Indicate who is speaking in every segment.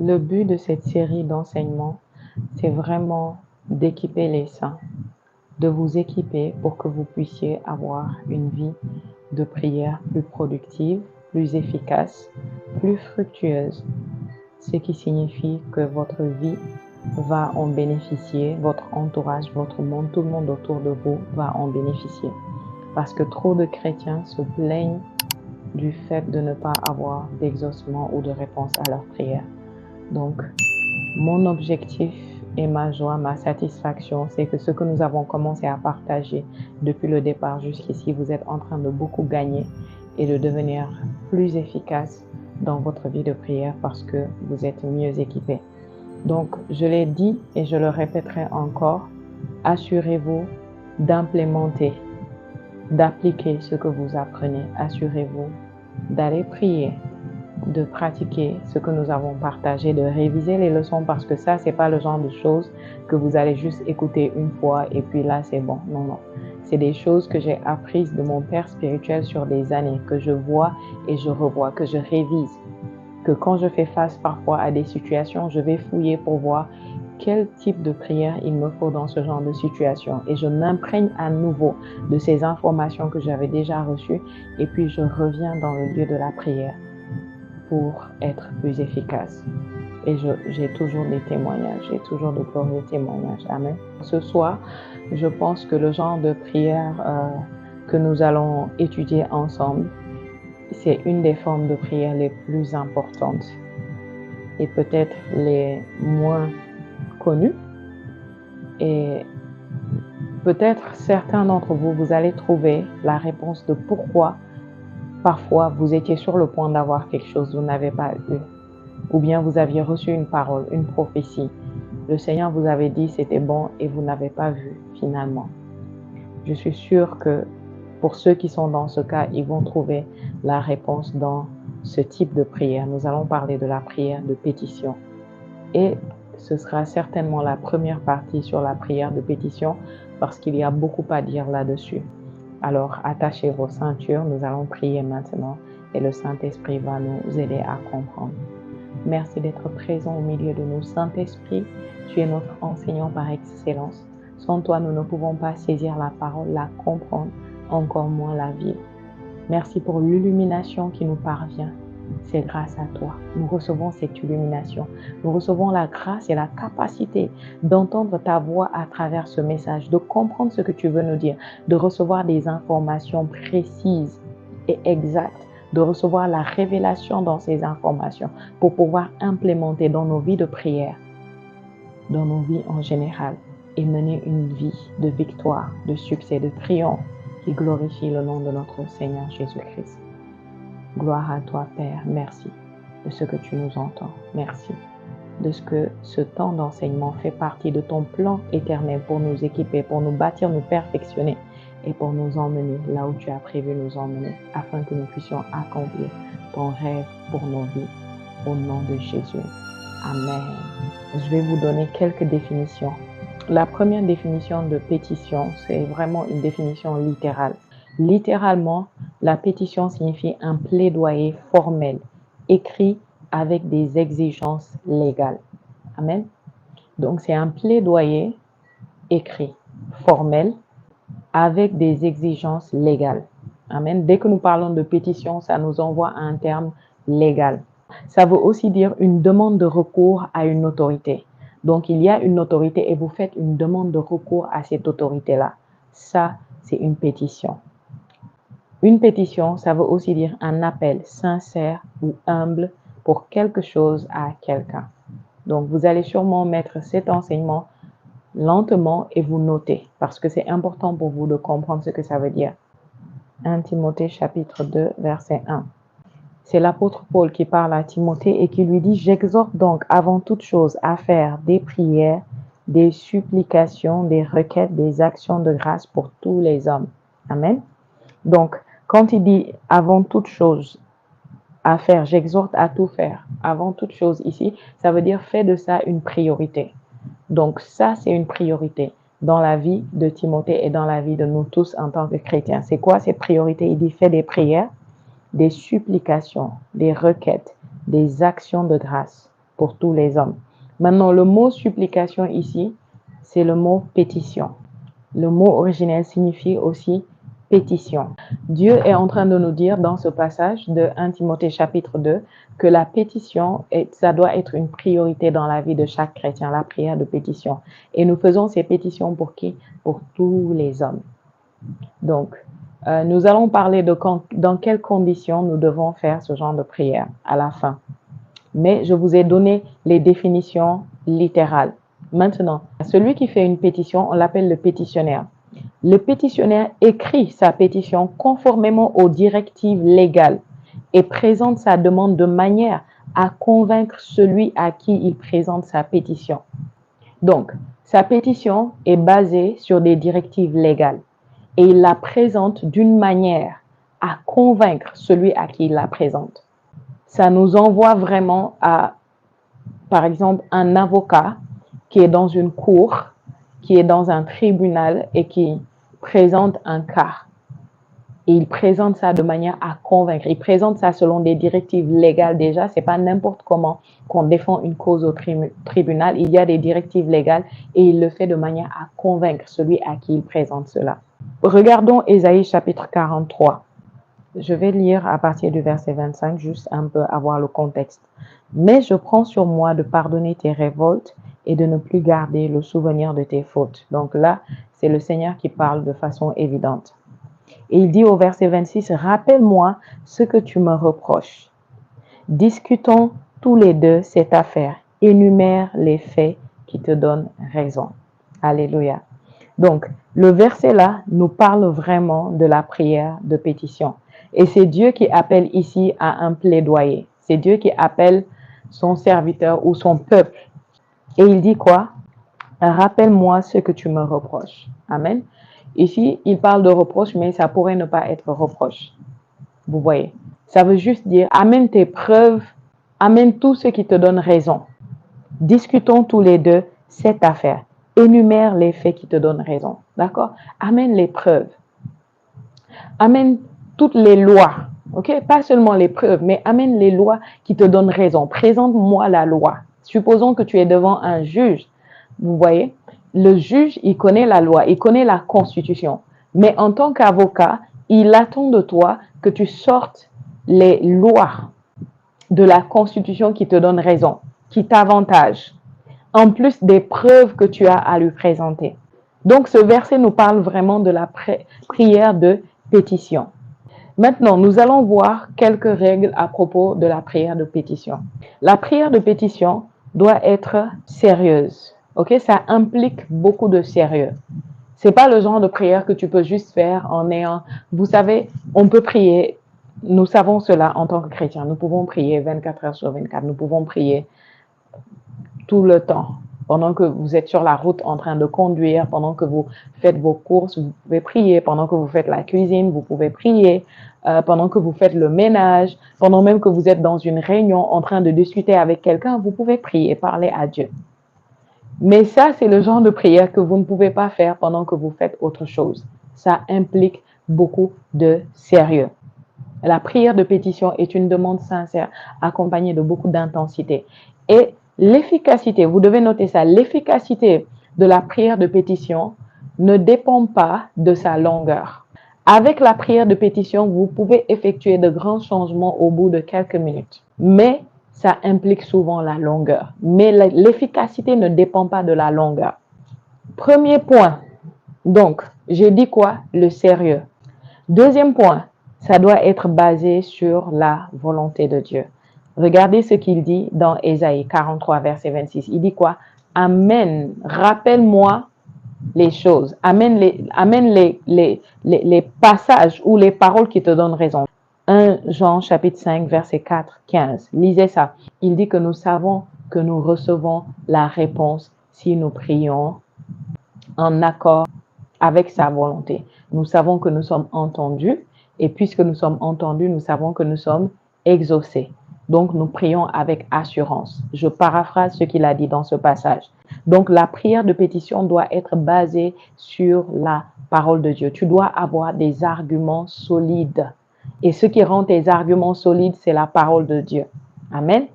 Speaker 1: Le but de cette série d'enseignements, c'est vraiment d'équiper les saints, de vous équiper pour que vous puissiez avoir une vie de prière plus productive, plus efficace, plus fructueuse, ce qui signifie que votre vie va en bénéficier, votre entourage, votre monde, tout le monde autour de vous va en bénéficier. Parce que trop de chrétiens se plaignent du fait de ne pas avoir d'exaucement ou de réponse à leurs prières. Donc, mon objectif et ma joie, ma satisfaction, c'est que ce que nous avons commencé à partager depuis le départ jusqu'ici, vous êtes en train de beaucoup gagner et de devenir plus efficace dans votre vie de prière parce que vous êtes mieux équipés. Donc, je l'ai dit et je le répéterai encore, assurez-vous d'implémenter, d'appliquer ce que vous apprenez. Assurez-vous d'aller prier, de pratiquer ce que nous avons partagé, de réviser les leçons parce que ça, c'est pas le genre de choses que vous allez juste écouter une fois et puis là, c'est bon. Non, non. C'est des choses que j'ai apprises de mon père spirituel sur des années, que je vois et je revois, que je révise. Que quand je fais face parfois à des situations, je vais fouiller pour voir quel type de prière il me faut dans ce genre de situation. Et je m'imprègne à nouveau de ces informations que j'avais déjà reçues et puis je reviens dans le lieu de la prière pour être plus efficace. Et j'ai toujours des témoignages, j'ai toujours de glorieux témoignages. Amen. Ce soir, je pense que le genre de prière que nous allons étudier ensemble, c'est une des formes de prière les plus importantes et peut-être les moins connues. Et peut-être certains d'entre vous, vous allez trouver la réponse de pourquoi parfois vous étiez sur le point d'avoir quelque chose, vous n'avez pas eu. Ou bien vous aviez reçu une parole, une prophétie. Le Seigneur vous avait dit c'était bon et vous n'avez pas vu finalement. Je suis sûre que pour ceux qui sont dans ce cas, ils vont trouver la réponse dans ce type de prière. Nous allons parler de la prière de pétition. Et ce sera certainement la première partie sur la prière de pétition parce qu'il y a beaucoup à dire là-dessus. Alors, attachez vos ceintures, nous allons prier maintenant et le Saint-Esprit va nous aider à comprendre. Merci d'être présent au milieu de nous. Saint-Esprit, tu es notre enseignant par excellence. Sans toi, nous ne pouvons pas saisir la parole, la comprendre, encore moins la vivre. Merci pour l'illumination qui nous parvient. C'est grâce à toi. Nous recevons cette illumination. Nous recevons la grâce et la capacité d'entendre ta voix à travers ce message, de comprendre ce que tu veux nous dire, de recevoir des informations précises et exactes, de recevoir la révélation dans ces informations pour pouvoir implémenter dans nos vies de prière, dans nos vies en général et mener une vie de victoire, de succès, de triomphe qui glorifie le nom de notre Seigneur Jésus-Christ. Gloire à toi, Père. Merci de ce que tu nous entends. Merci de ce que ce temps d'enseignement fait partie de ton plan éternel pour nous équiper, pour nous bâtir, nous perfectionner et pour nous emmener là où tu as prévu nous emmener afin que nous puissions accomplir ton rêve pour nos vies. Au nom de Jésus. Amen. Je vais vous donner quelques définitions. La première définition de pétition, c'est vraiment une définition littérale. Littéralement, la pétition signifie un plaidoyer formel, écrit avec des exigences légales. Amen. Donc, c'est un plaidoyer écrit, formel, avec des exigences légales. Amen. Dès que nous parlons de pétition, ça nous envoie à un terme légal. Ça veut aussi dire une demande de recours à une autorité. Donc, il y a une autorité et vous faites une demande de recours à cette autorité-là. Ça, c'est une pétition. Une pétition, ça veut aussi dire un appel sincère ou humble pour quelque chose à quelqu'un. Donc, vous allez sûrement mettre cet enseignement lentement et vous notez parce que c'est important pour vous de comprendre ce que ça veut dire. 1 Timothée chapitre 2, verset 1. C'est l'apôtre Paul qui parle à Timothée et qui lui dit « J'exhorte donc avant toute chose à faire des prières, des supplications, des requêtes, des actions de grâce pour tous les hommes. » Amen. Donc, quand il dit « avant toute chose à faire », j'exhorte à tout faire. Avant toute chose ici, ça veut dire « fais de ça une priorité ». Donc, ça, c'est une priorité dans la vie de Timothée et dans la vie de nous tous en tant que chrétiens. C'est quoi cette priorité? Il dit « fais des prières, des supplications, des requêtes, des actions de grâce pour tous les hommes. Maintenant, le mot supplication ici, c'est le mot pétition. Le mot originel signifie aussi pétition. Dieu est en train de nous dire dans ce passage de 1 Timothée chapitre 2 que la pétition, ça doit être une priorité dans la vie de chaque chrétien, la prière de pétition. Et nous faisons ces pétitions pour qui? Pour tous les hommes. Donc, nous allons parler de dans quelles conditions nous devons faire ce genre de prière à la fin. Mais je vous ai donné les définitions littérales. Maintenant, celui qui fait une pétition, on l'appelle le pétitionnaire. Le pétitionnaire écrit sa pétition conformément aux directives légales et présente sa demande de manière à convaincre celui à qui il présente sa pétition. Donc, sa pétition est basée sur des directives légales et il la présente d'une manière à convaincre celui à qui il la présente. Ça nous envoie vraiment à, par exemple, un avocat qui est dans une cour, qui est dans un tribunal et qui présente un cas. Et il présente ça de manière à convaincre. Il présente ça selon des directives légales déjà. C'est pas n'importe comment qu'on défend une cause au tribunal. Il y a des directives légales et il le fait de manière à convaincre celui à qui il présente cela. Regardons Ésaïe chapitre 43. Je vais lire à partir du verset 25, juste un peu avoir le contexte. Mais je prends sur moi de pardonner tes révoltes et de ne plus garder le souvenir de tes fautes. Donc là, c'est le Seigneur qui parle de façon évidente. Et il dit au verset 26, rappelle-moi ce que tu me reproches. Discutons tous les deux cette affaire. Énumère les faits qui te donnent raison. Alléluia. Donc, le verset là nous parle vraiment de la prière de pétition. Et c'est Dieu qui appelle ici à un plaidoyer. C'est Dieu qui appelle son serviteur ou son peuple. Et il dit quoi? Rappelle-moi ce que tu me reproches. Amen. Ici, il parle de reproche, mais ça pourrait ne pas être reproche. Vous voyez? Ça veut juste dire, amène tes preuves, amène tout ce qui te donne raison. Discutons tous les deux cette affaire. Énumère les faits qui te donnent raison. D'accord? Amène les preuves. Amène toutes les lois. OK? Pas seulement les preuves, mais amène les lois qui te donnent raison. Présente-moi la loi. Supposons que tu es devant un juge. Vous voyez? Le juge, il connaît la loi, il connaît la constitution. Mais en tant qu'avocat, il attend de toi que tu sortes les lois de la constitution qui te donnent raison, qui t'avantagent, en plus des preuves que tu as à lui présenter. Donc, ce verset nous parle vraiment de la prière de pétition. Maintenant, nous allons voir quelques règles à propos de la prière de pétition. La prière de pétition doit être sérieuse. OK? Ça implique beaucoup de sérieux. C'est pas le genre de prière que tu peux juste faire en ayant... Vous savez, on peut prier, nous savons cela en tant que chrétiens. Nous pouvons prier 24 heures sur 24. Nous pouvons prier tout le temps. Pendant que vous êtes sur la route en train de conduire, pendant que vous faites vos courses, vous pouvez prier. Pendant que vous faites la cuisine, vous pouvez prier. Pendant que vous faites le ménage, pendant même que vous êtes dans une réunion en train de discuter avec quelqu'un, vous pouvez prier, parler à Dieu. Mais ça, c'est le genre de prière que vous ne pouvez pas faire pendant que vous faites autre chose. Ça implique beaucoup de sérieux. La prière de pétition est une demande sincère accompagnée de beaucoup d'intensité. Et l'efficacité, vous devez noter ça, l'efficacité de la prière de pétition ne dépend pas de sa longueur. Avec la prière de pétition, vous pouvez effectuer de grands changements au bout de quelques minutes. Mais ça implique souvent la longueur. Mais l'efficacité ne dépend pas de la longueur. Premier point. Donc, j'ai dit quoi? Le sérieux. Deuxième point, ça doit être basé sur la volonté de Dieu. Regardez ce qu'il dit dans Ésaïe 43, verset 26. Il dit quoi? Amen. Rappelle-moi les choses. Amène les passages ou les paroles qui te donnent raison. 1 Jean chapitre 5, verset 4, 15. Lisez ça. Il dit que nous savons que nous recevons la réponse si nous prions en accord avec sa volonté. Nous savons que nous sommes entendus et puisque nous sommes entendus, nous savons que nous sommes exaucés. Donc, nous prions avec assurance. Je paraphrase ce qu'il a dit dans ce passage. Donc, la prière de pétition doit être basée sur la parole de Dieu. Tu dois avoir des arguments solides. Et ce qui rend tes arguments solides, c'est la parole de Dieu. Amen.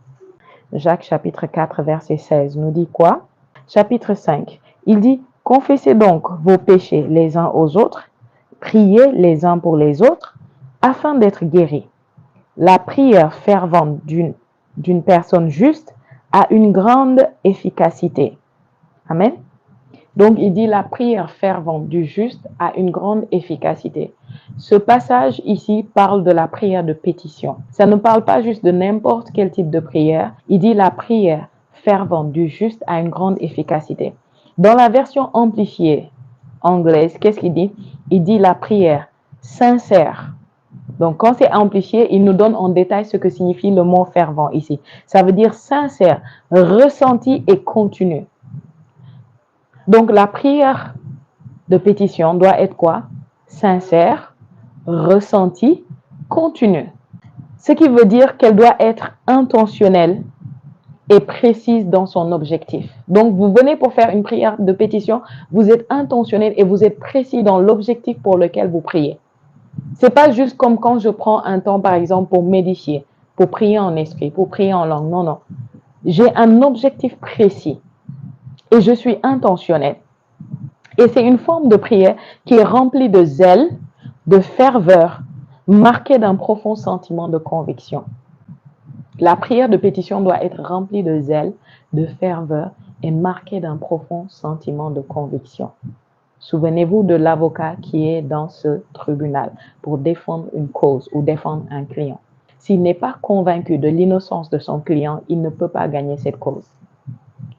Speaker 1: Jacques chapitre 4, verset 16 nous dit quoi? Chapitre 5, il dit, confessez donc vos péchés les uns aux autres, priez les uns pour les autres, afin d'être guéris. La prière fervente d'une personne juste a une grande efficacité. Amen. Donc, il dit la prière fervente du juste a une grande efficacité. Ce passage ici parle de la prière de pétition. Ça ne parle pas juste de n'importe quel type de prière. Il dit la prière fervente du juste a une grande efficacité. Dans la version amplifiée anglaise, qu'est-ce qu'il dit? Il dit la prière sincère. Donc, quand c'est amplifié, il nous donne en détail ce que signifie le mot fervent ici. Ça veut dire sincère, ressenti et continu. Donc, la prière de pétition doit être quoi? Sincère, ressentie, continue. Ce qui veut dire qu'elle doit être intentionnelle et précise dans son objectif. Donc, vous venez pour faire une prière de pétition, vous êtes intentionnel et vous êtes précis dans l'objectif pour lequel vous priez. C'est pas juste comme quand je prends un temps, par exemple, pour méditer, pour prier en esprit, pour prier en langue. Non, non. J'ai un objectif précis et je suis intentionnel. Et c'est une forme de prière qui est remplie de zèle, de ferveur, marquée d'un profond sentiment de conviction. La prière de pétition doit être remplie de zèle, de ferveur et marquée d'un profond sentiment de conviction. Souvenez-vous de l'avocat qui est dans ce tribunal pour défendre une cause ou défendre un client. S'il n'est pas convaincu de l'innocence de son client, il ne peut pas gagner cette cause.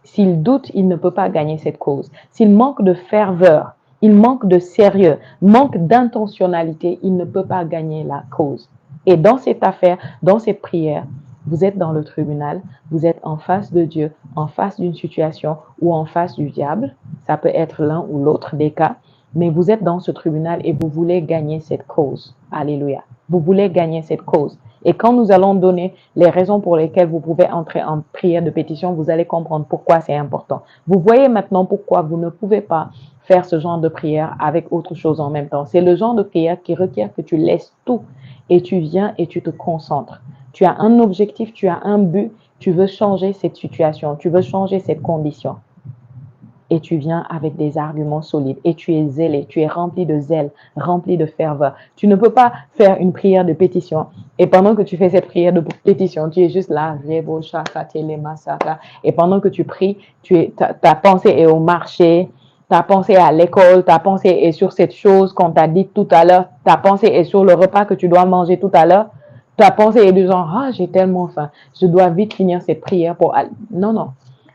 Speaker 1: S'il doute, il ne peut pas gagner cette cause. S'il manque de ferveur, il manque de sérieux, manque d'intentionnalité, il ne peut pas gagner la cause. Et dans cette affaire, dans cette prière, vous êtes dans le tribunal, vous êtes en face de Dieu, en face d'une situation ou en face du diable. Ça peut être l'un ou l'autre des cas, mais vous êtes dans ce tribunal et vous voulez gagner cette cause. Alléluia. Vous voulez gagner cette cause. Et quand nous allons donner les raisons pour lesquelles vous pouvez entrer en prière de pétition, vous allez comprendre pourquoi c'est important. Vous voyez maintenant pourquoi vous ne pouvez pas faire ce genre de prière avec autre chose en même temps. C'est le genre de prière qui requiert que tu laisses tout et tu viens et tu te concentres. Tu as un objectif, tu as un but, tu veux changer cette situation, tu veux changer cette condition. Et tu viens avec des arguments solides et tu es zélé, tu es rempli de zèle, rempli de ferveur. Tu ne peux pas faire une prière de pétition et pendant que tu fais cette prière de pétition, tu es juste là, et pendant que tu pries, ta pensée est au marché, ta pensée est à l'école, ta pensée est sur cette chose qu'on t'a dit tout à l'heure, ta pensée est sur le repas que tu dois manger tout à l'heure, ta pensée est du genre, ah, j'ai tellement faim, je dois vite finir cette prière pour aller. Non, non.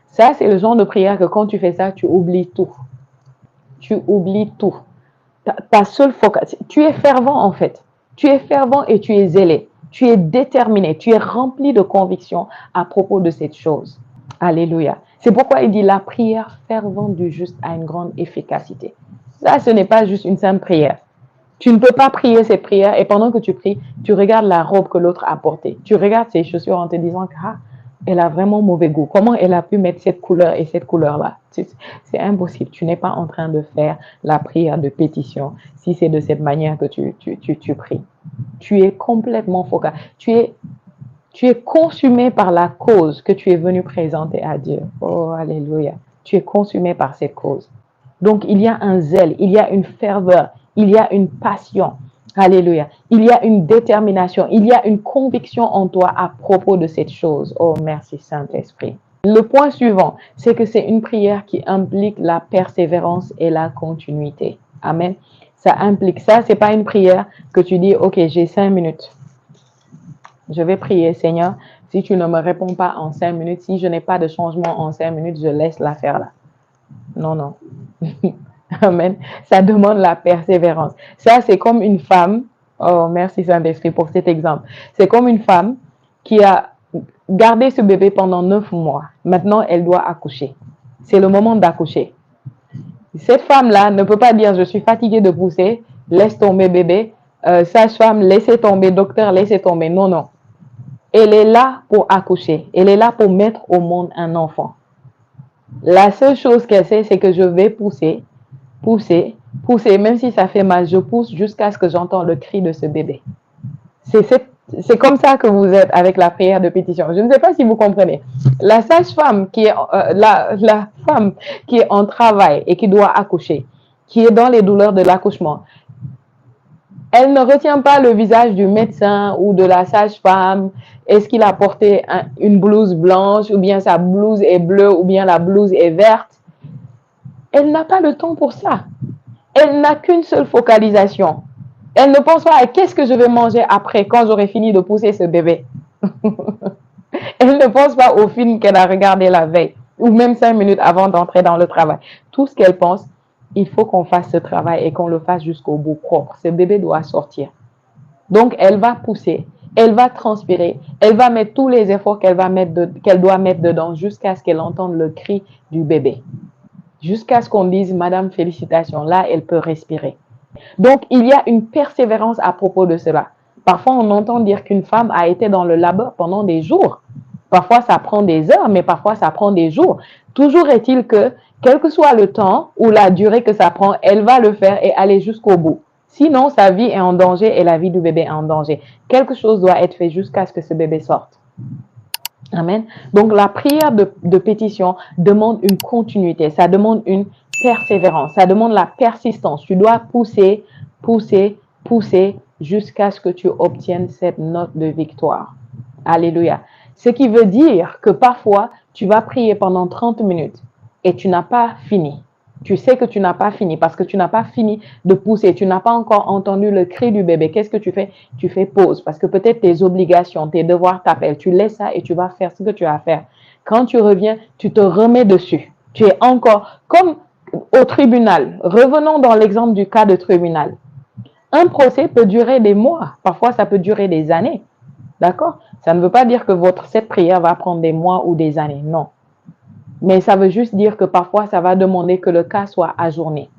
Speaker 1: Ça, c'est le genre de prière que quand tu fais ça, tu oublies tout. Tu oublies tout. Ta seule focus, tu es fervent en fait. Tu es fervent et tu es zélé. Tu es déterminé. Tu es rempli de conviction à propos de cette chose. Alléluia. C'est pourquoi il dit la prière fervente du juste a une grande efficacité. Ça, ce n'est pas juste une simple prière. Tu ne peux pas prier cette prière et pendant que tu pries, tu regardes la robe que l'autre a portée. Tu regardes ses chaussures en te disant, ah, elle a vraiment mauvais goût. Comment elle a pu mettre cette couleur et cette couleur-là? C'est impossible. Tu n'es pas en train de faire la prière de pétition si c'est de cette manière que tu pries. Tu es complètement focus. Tu es consumé par la cause que tu es venu présenter à Dieu. Oh, alléluia. Tu es consumé par cette cause. Donc, il y a un zèle, il y a une ferveur, il y a une passion. Alléluia. Il y a une détermination, il y a une conviction en toi à propos de cette chose. Oh, merci Saint-Esprit. Le point suivant, c'est que c'est une prière qui implique la persévérance et la continuité. Amen. Ça implique ça. C'est pas une prière que tu dis, OK, j'ai 5 minutes. Je vais prier, Seigneur. Si tu ne me réponds pas en 5 minutes, si je n'ai pas de changement en 5 minutes, je laisse l'affaire là. Non, non. Amen. Ça demande la persévérance. Ça, c'est comme une femme. Oh, merci Saint-Esprit pour cet exemple. C'est comme une femme qui a gardé ce bébé pendant 9 mois. Maintenant, elle doit accoucher. C'est le moment d'accoucher. Cette femme-là ne peut pas dire, je suis fatiguée de pousser, laisse tomber bébé. Sage-femme, laissez tomber. Docteur, laissez tomber. Non, non. Elle est là pour accoucher. Elle est là pour mettre au monde un enfant. La seule chose qu'elle sait, c'est que je vais pousser, même si ça fait mal, je pousse jusqu'à ce que j'entende le cri de ce bébé. C'est cette C'est comme ça que vous êtes avec la prière de pétition. Je ne sais pas si vous comprenez. La sage-femme qui est la femme qui est en travail et qui doit accoucher, qui est dans les douleurs de l'accouchement, elle ne retient pas le visage du médecin ou de la sage-femme. Est-ce qu'il a porté une blouse blanche ou bien sa blouse est bleue ou bien la blouse est verte? Elle n'a pas le temps pour ça. Elle n'a qu'une seule focalisation. Elle ne pense pas à qu'est-ce que je vais manger après quand j'aurai fini de pousser ce bébé. Elle ne pense pas au film qu'elle a regardé la veille ou même 5 minutes avant d'entrer dans le travail. Tout ce qu'elle pense, il faut qu'on fasse ce travail et qu'on le fasse jusqu'au bout propre. Ce bébé doit sortir. Donc, elle va pousser, elle va transpirer, elle va mettre tous les efforts qu'elle doit mettre dedans jusqu'à ce qu'elle entende le cri du bébé. Jusqu'à ce qu'on dise, Madame, félicitations, là, elle peut respirer. Donc, il y a une persévérance à propos de cela. Parfois, on entend dire qu'une femme a été dans le labeur pendant des jours. Parfois, ça prend des heures, mais parfois, ça prend des jours. Toujours est-il que, quel que soit le temps ou la durée que ça prend, elle va le faire et aller jusqu'au bout. Sinon, sa vie est en danger et la vie du bébé est en danger. Quelque chose doit être fait jusqu'à ce que ce bébé sorte. Amen. Donc, la prière de pétition demande une continuité, ça demande une persévérance, ça demande la persistance. Tu dois pousser, pousser, pousser jusqu'à ce que tu obtiennes cette note de victoire. Alléluia. Ce qui veut dire que parfois, tu vas prier pendant 30 minutes et tu n'as pas fini. Tu sais que tu n'as pas fini parce que tu n'as pas fini de pousser. Tu n'as pas encore entendu le cri du bébé. Qu'est-ce que tu fais? Tu fais pause parce que peut-être tes obligations, tes devoirs t'appellent. Tu laisses ça et tu vas faire ce que tu as à faire. Quand tu reviens, tu te remets dessus. Tu es encore comme au tribunal. Revenons dans l'exemple du cas de tribunal. Un procès peut durer des mois. Parfois, ça peut durer des années. D'accord? Ça ne veut pas dire que cette prière va prendre des mois ou des années. Non. Mais ça veut juste dire que parfois, ça va demander que le cas soit ajourné.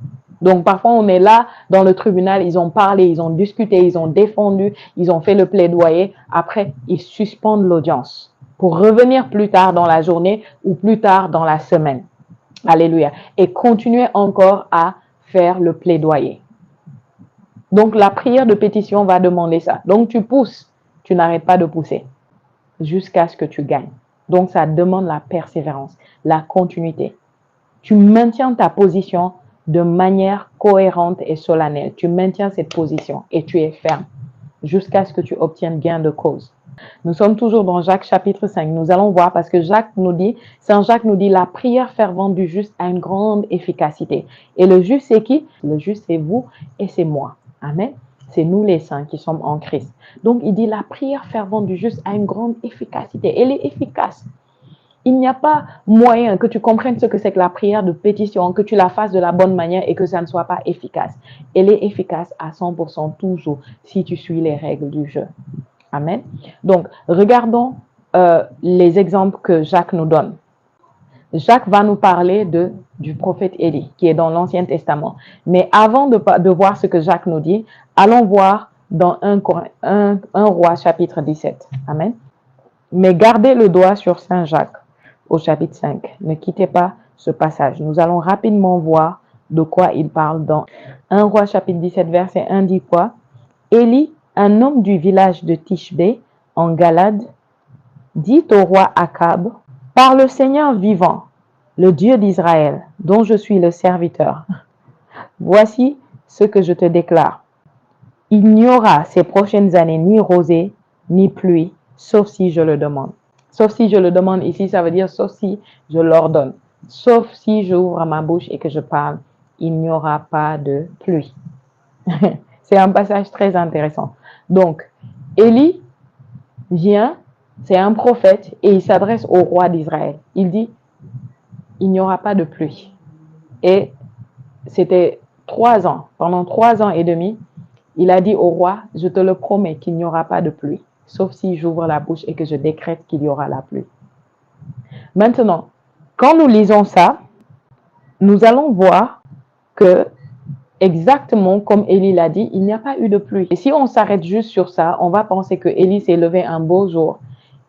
Speaker 1: Donc, parfois, on est là dans le tribunal, ils ont parlé, ils ont discuté, ils ont défendu, ils ont fait le plaidoyer. Après, ils suspendent l'audience pour revenir plus tard dans la journée ou plus tard dans la semaine. Alléluia. Et continuer encore à faire le plaidoyer. Donc, la prière de pétition va demander ça. Donc, tu pousses, tu n'arrêtes pas de pousser jusqu'à ce que tu gagnes. Donc, ça demande la persévérance, la continuité. Tu maintiens ta position de manière cohérente et solennelle. Tu maintiens cette position et tu es ferme jusqu'à ce que tu obtiennes gain de cause. Nous sommes toujours dans Jacques chapitre 5. Nous allons voir parce que Saint Jacques nous dit, la prière fervente du juste a une grande efficacité. Et le juste, c'est qui? Le juste, c'est vous et c'est moi. Amen. C'est nous les saints qui sommes en Christ. Donc, il dit, la prière fervente du juste a une grande efficacité. Elle est efficace. Il n'y a pas moyen que tu comprennes ce que c'est que la prière de pétition, que tu la fasses de la bonne manière et que ça ne soit pas efficace. Elle est efficace à 100% toujours si tu suis les règles du jeu. Amen. Donc, regardons les exemples que Jacques nous donne. Jacques va nous parler du prophète Élie, qui est dans l'Ancien Testament. Mais avant de voir ce que Jacques nous dit, allons voir dans 1 Roi chapitre 17. Amen. Mais gardez le doigt sur Saint Jacques au chapitre 5. Ne quittez pas ce passage. Nous allons rapidement voir de quoi il parle dans 1 Roi chapitre 17, verset 1 dit quoi? Élie, un homme du village de Tishbé, en Galade, dit au roi Akab, par le Seigneur vivant, le Dieu d'Israël, dont je suis le serviteur, voici ce que je te déclare. Il n'y aura ces prochaines années ni rosée, ni pluie, sauf si je le demande. Sauf si je le demande ici, ça veut dire sauf si je l'ordonne. Sauf si j'ouvre ma bouche et que je parle, il n'y aura pas de pluie. C'est un passage très intéressant. Donc, Élie vient, c'est un prophète, et il s'adresse au roi d'Israël. Il dit, il n'y aura pas de pluie. Et c'était 3 ans, pendant 3 ans et demi, il a dit au roi, je te le promets qu'il n'y aura pas de pluie, sauf si j'ouvre la bouche et que je décrète qu'il y aura la pluie. Maintenant, quand nous lisons ça, nous allons voir que, exactement comme Élie l'a dit, il n'y a pas eu de pluie. Et si on s'arrête juste sur ça, on va penser que Élie s'est levé un beau jour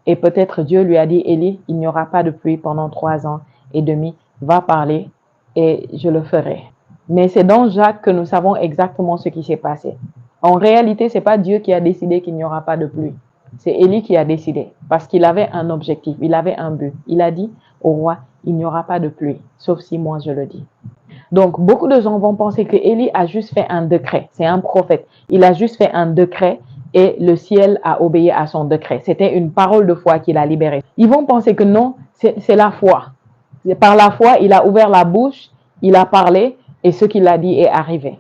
Speaker 1: et peut-être Dieu lui a dit, Élie, il n'y aura pas de pluie pendant 3 ans et demi, va parler et je le ferai. Mais c'est dans Jacques que nous savons exactement ce qui s'est passé. En réalité, ce n'est pas Dieu qui a décidé qu'il n'y aura pas de pluie. C'est Élie qui a décidé parce qu'il avait un objectif, il avait un but. Il a dit au roi, il n'y aura pas de pluie, sauf si moi je le dis. Donc, beaucoup de gens vont penser que Élie a juste fait un décret. C'est un prophète. Il a juste fait un décret et le ciel a obéi à son décret. C'était une parole de foi qu'il a libérée. Ils vont penser que non, c'est la foi. Par la foi, il a ouvert la bouche, il a parlé et ce qu'il a dit est arrivé.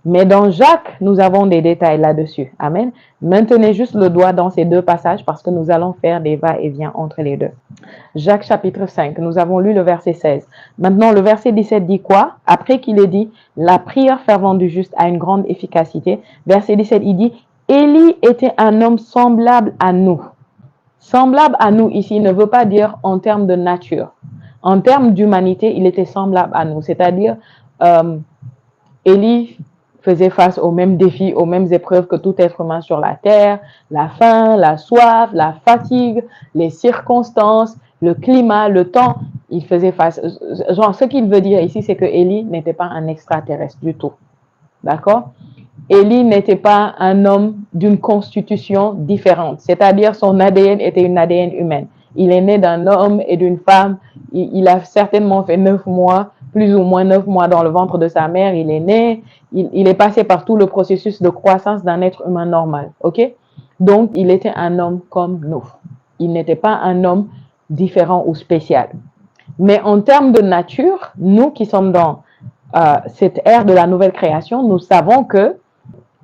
Speaker 1: Mais dans Jacques, nous avons des détails là-dessus. Amen. Maintenez juste le doigt dans ces deux passages parce que nous allons faire des va-et-vient entre les deux. Jacques chapitre 5, nous avons lu le verset 16. Maintenant, le verset 17 dit quoi? Après qu'il ait dit, la prière fervente du juste a une grande efficacité. Verset 17, il dit, Élie était un homme semblable à nous. Semblable à nous ici ne veut pas dire en termes de nature. En termes d'humanité, il était semblable à nous. C'est-à-dire, Élie faisait face aux mêmes défis, aux mêmes épreuves que tout être humain sur la terre, la faim, la soif, la fatigue, les circonstances, le climat, le temps, il faisait face. Genre, ce qu'il veut dire ici, c'est que Élie n'était pas un extraterrestre du tout. D'accord? Élie n'était pas un homme d'une constitution différente, c'est-à-dire son ADN était une ADN humaine. Il est né d'un homme et d'une femme, il a certainement fait 9 mois, plus ou moins 9 mois dans le ventre de sa mère, il est né, il est passé par tout le processus de croissance d'un être humain normal, ok? Donc, il était un homme comme nous. Il n'était pas un homme différent ou spécial. Mais en termes de nature, nous qui sommes dans cette ère de la nouvelle création, nous savons que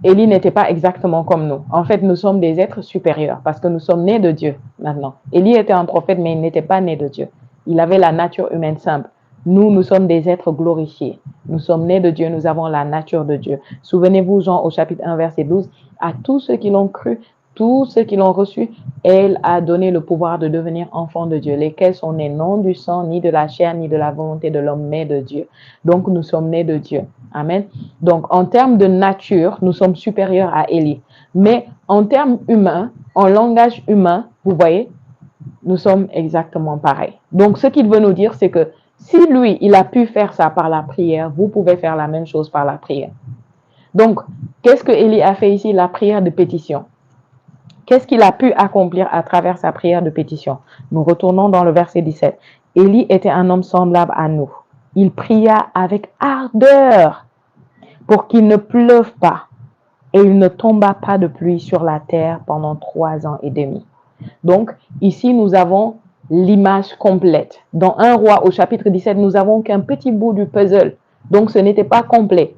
Speaker 1: Élie n'était pas exactement comme nous. En fait, nous sommes des êtres supérieurs parce que nous sommes nés de Dieu maintenant. Élie était un prophète, mais il n'était pas né de Dieu. Il avait la nature humaine simple. Nous sommes des êtres glorifiés. Nous sommes nés de Dieu, nous avons la nature de Dieu. Souvenez-vous, Jean, au chapitre 1, verset 12, à tous ceux qui l'ont cru, tous ceux qui l'ont reçu, elle a donné le pouvoir de devenir enfants de Dieu, lesquels sont nés non du sang, ni de la chair, ni de la volonté de l'homme, mais de Dieu. Donc, nous sommes nés de Dieu. Amen. Donc, en termes de nature, nous sommes supérieurs à Élie. Mais en termes humains, en langage humain, vous voyez, nous sommes exactement pareils. Donc, ce qu'il veut nous dire, c'est que si lui, il a pu faire ça par la prière, vous pouvez faire la même chose par la prière. Donc, qu'est-ce que Élie a fait ici? La prière de pétition. Qu'est-ce qu'il a pu accomplir à travers sa prière de pétition? Nous retournons dans le verset 17. Élie était un homme semblable à nous. Il pria avec ardeur pour qu'il ne pleuve pas et il ne tomba pas de pluie sur la terre pendant 3 ans et demi. Donc, ici, nous avons l'image complète. Dans 1 Roi, au chapitre 17, nous avons qu'un petit bout du puzzle. Donc, ce n'était pas complet.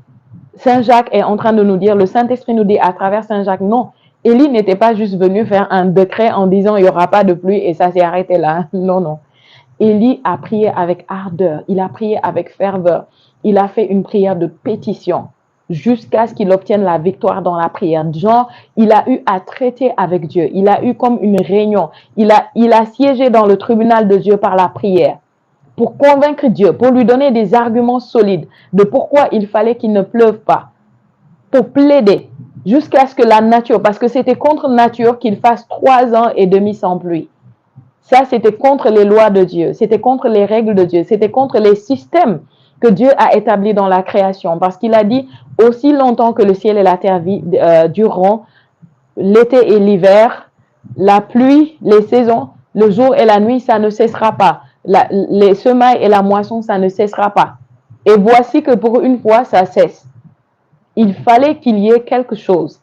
Speaker 1: Saint Jacques est en train de nous dire, le Saint-Esprit nous dit à travers Saint Jacques, non, Élie n'était pas juste venu faire un décret en disant il n'y aura pas de pluie et ça s'est arrêté là. Non, non. Élie a prié avec ardeur, il a prié avec ferveur, il a fait une prière de pétition jusqu'à ce qu'il obtienne la victoire dans la prière. Genre, il a eu à traiter avec Dieu, il a eu comme une réunion, il a siégé dans le tribunal de Dieu par la prière pour convaincre Dieu, pour lui donner des arguments solides de pourquoi il fallait qu'il ne pleuve pas, pour plaider jusqu'à ce que la nature, parce que c'était contre nature qu'il fasse 3 ans et demi sans pluie. Ça, c'était contre les lois de Dieu, c'était contre les règles de Dieu, c'était contre les systèmes que Dieu a établis dans la création. Parce qu'il a dit, aussi longtemps que le ciel et la terre dureront, l'été et l'hiver, la pluie, les saisons, le jour et la nuit, ça ne cessera pas. Les semailles et la moisson, ça ne cessera pas. Et voici que pour une fois, ça cesse. Il fallait qu'il y ait quelque chose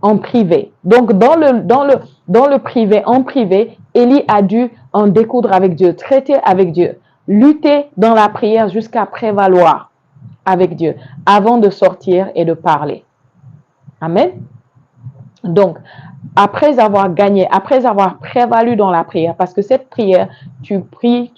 Speaker 1: en privé. Donc, dans le privé, en privé, Élie a dû en découdre avec Dieu, traiter avec Dieu, lutter dans la prière jusqu'à prévaloir avec Dieu avant de sortir et de parler. Amen. Donc, après avoir gagné, après avoir prévalu dans la prière, parce que cette prière, tu pries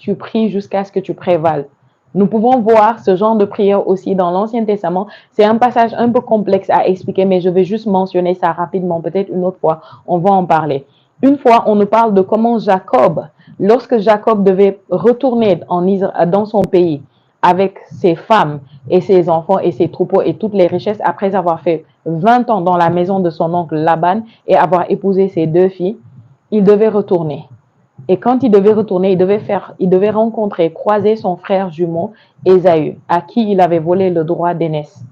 Speaker 1: jusqu'à ce que tu prévales. Nous pouvons voir ce genre de prière aussi dans l'Ancien Testament. C'est un passage un peu complexe à expliquer, mais je vais juste mentionner ça rapidement. Peut-être une autre fois, on va en parler. Une fois, on nous parle de comment Jacob, lorsque Jacob devait retourner dans son pays avec ses femmes et ses enfants et ses troupeaux et toutes les richesses, après avoir fait 20 ans dans la maison de son oncle Laban et avoir épousé ses 2 filles, il devait retourner. Et quand il devait retourner, il devait rencontrer, croiser son frère jumeau, Ésaü, à qui il avait volé le droit d'aînesse.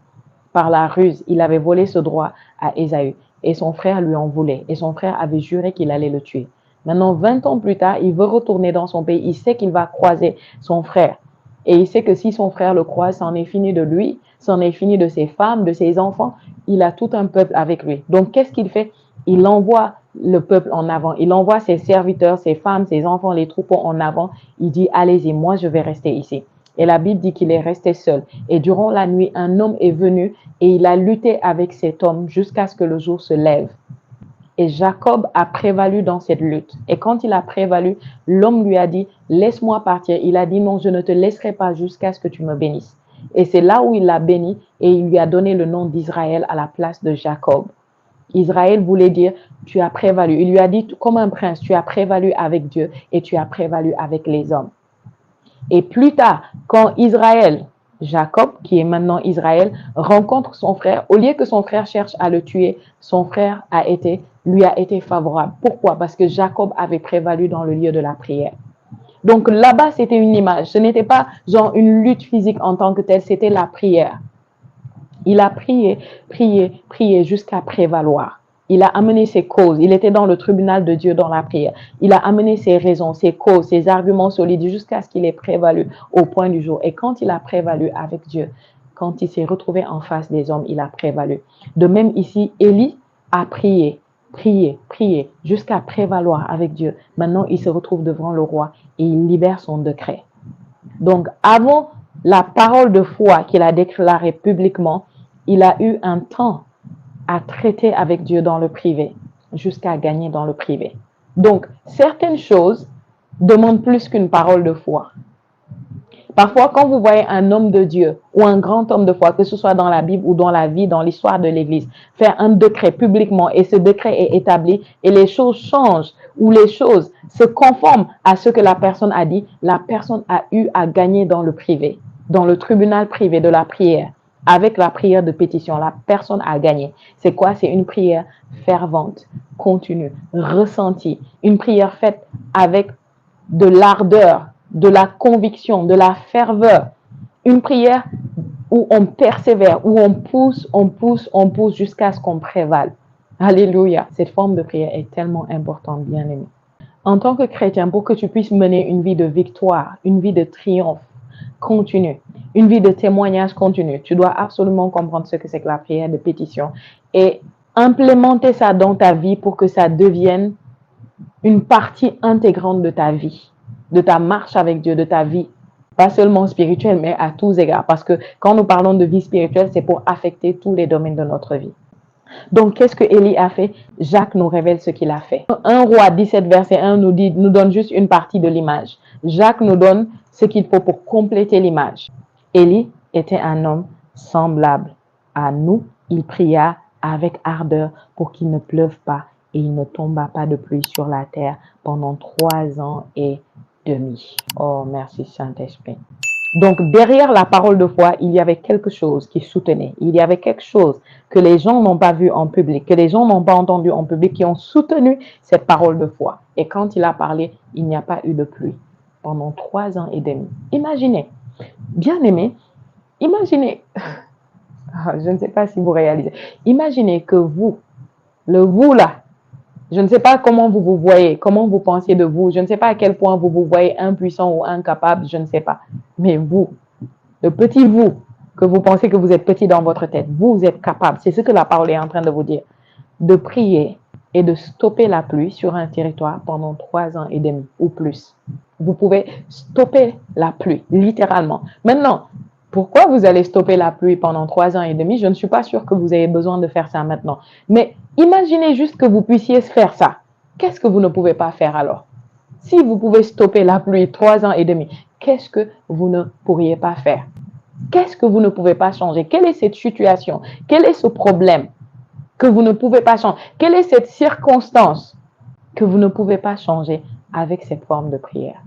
Speaker 1: Par la ruse, il avait volé ce droit à Ésaü. et son frère lui en voulait. Et son frère avait juré qu'il allait le tuer. Maintenant, 20 ans plus tard, il veut retourner dans son pays. Il sait qu'il va croiser son frère. Et il sait que si son frère le croise, c'en est fini de lui, c'en est fini de ses femmes, de ses enfants. Il a tout un peuple avec lui. Donc, qu'est-ce qu'il fait? Il envoie le peuple en avant. Il envoie ses serviteurs, ses femmes, ses enfants, les troupeaux en avant. Il dit, allez-y, moi, je vais rester ici. Et la Bible dit qu'il est resté seul. Et durant la nuit, un homme est venu et il a lutté avec cet homme jusqu'à ce que le jour se lève. Et Jacob a prévalu dans cette lutte. Et quand il a prévalu, l'homme lui a dit, laisse-moi partir. Il a dit, non, je ne te laisserai pas jusqu'à ce que tu me bénisses. Et c'est là où il l'a béni et il lui a donné le nom d'Israël à la place de Jacob. Israël voulait dire, tu as prévalu. Il lui a dit, comme un prince, tu as prévalu avec Dieu et tu as prévalu avec les hommes. Et plus tard, quand Israël, Jacob, qui est maintenant Israël, rencontre son frère, au lieu que son frère cherche à le tuer, son frère lui a été favorable. Pourquoi? Parce que Jacob avait prévalu dans le lieu de la prière. Donc là-bas, c'était une image. Ce n'était pas genre une lutte physique en tant que telle, c'était la prière. Il a prié, prié, prié jusqu'à prévaloir. Il a amené ses causes. Il était dans le tribunal de Dieu dans la prière. Il a amené ses raisons, ses causes, ses arguments solides jusqu'à ce qu'il ait prévalu au point du jour. Et quand il a prévalu avec Dieu, quand il s'est retrouvé en face des hommes, il a prévalu. De même ici, Élie a prié, prié, prié jusqu'à prévaloir avec Dieu. Maintenant, il se retrouve devant le roi et il libère son décret. Donc, avant la parole de foi qu'il a déclarée publiquement, il a eu un temps à traiter avec Dieu dans le privé, jusqu'à gagner dans le privé. Donc, certaines choses demandent plus qu'une parole de foi. Parfois, quand vous voyez un homme de Dieu ou un grand homme de foi, que ce soit dans la Bible ou dans la vie, dans l'histoire de l'Église, faire un décret publiquement et ce décret est établi et les choses changent ou les choses se conforment à ce que la personne a dit, la personne a eu à gagner dans le privé, dans le tribunal privé de la prière. Avec la prière de pétition, la personne a gagné. C'est quoi? C'est une prière fervente, continue, ressentie. Une prière faite avec de l'ardeur, de la conviction, de la ferveur. Une prière où on persévère, où on pousse jusqu'à ce qu'on prévale. Alléluia. Cette forme de prière est tellement importante, bien aimé. En tant que chrétien, pour que tu puisses mener une vie de victoire, une vie de triomphe continue, une vie de témoignage continu, tu dois absolument comprendre ce que c'est que la prière de pétition et implémenter ça dans ta vie pour que ça devienne une partie intégrante de ta vie, de ta marche avec Dieu, de ta vie, pas seulement spirituelle, mais à tous égards. Parce que quand nous parlons de vie spirituelle, c'est pour affecter tous les domaines de notre vie. Donc, qu'est-ce que Élie a fait? Jacques nous révèle ce qu'il a fait. 1 Roi 17, verset 1 nous donne juste une partie de l'image. Jacques nous donne ce qu'il faut pour compléter l'image. Élie était un homme semblable à nous. Il pria avec ardeur pour qu'il ne pleuve pas et il ne tomba pas de pluie sur la terre pendant 3 ans et demi. Oh, merci Saint-Esprit. Donc, derrière la parole de foi, il y avait quelque chose qui soutenait. Il y avait quelque chose que les gens n'ont pas vu en public, que les gens n'ont pas entendu en public, qui ont soutenu cette parole de foi. Et quand il a parlé, il n'y a pas eu de pluie pendant 3 ans et demi. Imaginez, bien aimé, imaginez, je ne sais pas si vous réalisez, imaginez que vous, le vous là, je ne sais pas comment vous vous voyez, comment vous pensez de vous. Je ne sais pas à quel point vous vous voyez impuissant ou incapable, je ne sais pas. Mais vous, le petit vous, que vous pensez que vous êtes petit dans votre tête, vous êtes capable, c'est ce que la parole est en train de vous dire, de prier et de stopper la pluie sur un territoire pendant 3 ans et demi ou plus. Vous pouvez stopper la pluie, littéralement. Maintenant, pourquoi vous allez stopper la pluie pendant 3 ans et demi? Je ne suis pas sûre que vous ayez besoin de faire ça maintenant. Mais imaginez juste que vous puissiez faire ça. Qu'est-ce que vous ne pouvez pas faire alors? Si vous pouvez stopper la pluie 3 ans et demi, qu'est-ce que vous ne pourriez pas faire? Qu'est-ce que vous ne pouvez pas changer? Quelle est cette situation? Quel est ce problème que vous ne pouvez pas changer? Quelle est cette circonstance que vous ne pouvez pas changer avec cette forme de prière?